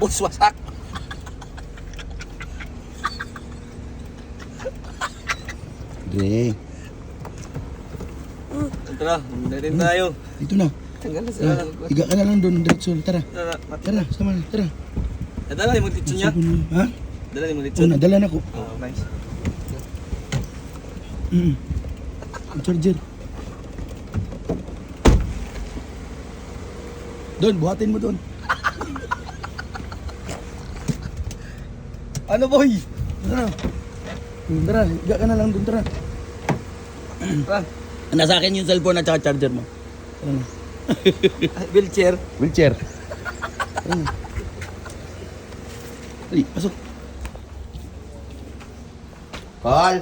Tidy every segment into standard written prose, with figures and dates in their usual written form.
Boss, wasak. Dre, Tara, natin tayo. dito na. Tanggal na sila. Higa ka na lang doon, diretso. Tara, Tara, tara, sama na, tara. nadala ni mo litson niya. Ha? Dala ni mo Oo, litson. nadala na ko. Oh, nice. Ang charger. Doon, buhatin mo doon. Ano boy? Tara. Tara, higa ka na lang doon, tara. Tara. Nasa akin yung cellphone at saka charger mo. Tara na. Wheelchair. Wheelchair. Tara na. Dali, pasok. Paul!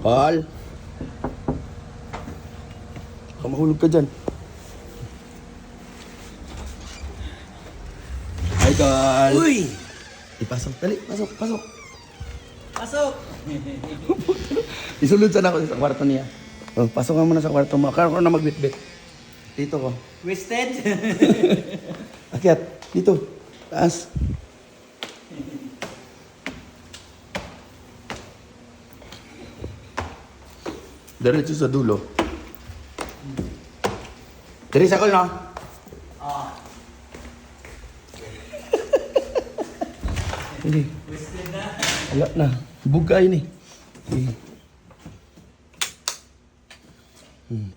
Paul! Baka mahulog ka dyan. Hi, Carl! Uy! Ipasok, dali, pasok, pasok. Pasok! Isulod sana ako sa kwarto niya. Oh, pasok ka muna sa kwarto mo. Akala ko na magbitbit. Dito ko. Wasted? Akyat, dito. Taas. Diretso sa dulo. Diri sa kol, no? Oo. Hindi. Wasted na. Wala na. Bugay ni.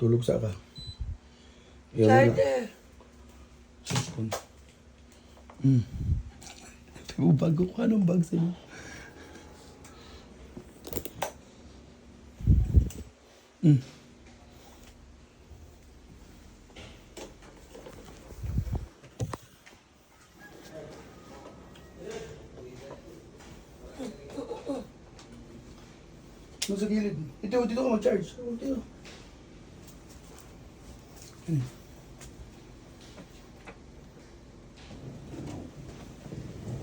Tulog sa ka. Charger. Bago ka ng bag sa'yo. Doon sa gilid. Dito ka mag-charge. Dito.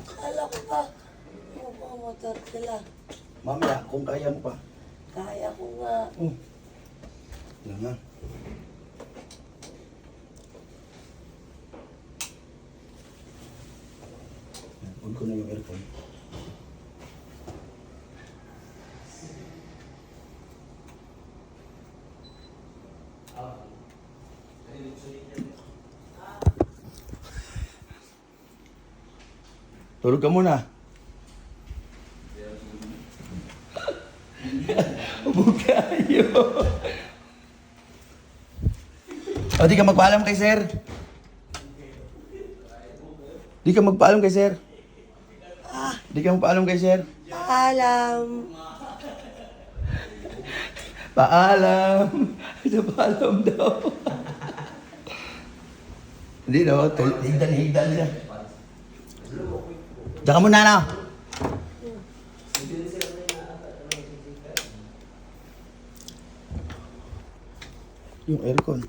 Kala ko ba, motor sila. Mamaya, kung kaya mo pa. Kaya ko nga. Oh. Yan nga. On ko na yung aircon. Tulog ka muna. Huwag kayo. O, di ka magpaalam kay sir. Di ka magpaalam kay sir. Di ka magpaalam kay sir. Paalam. Paalam. Paalam daw. Hindi daw. Higdan siya. Diyan ka muna na. Yung aircon.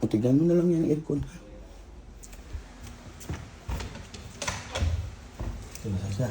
O, tignan mo na lang yung aircon. Ito na siya.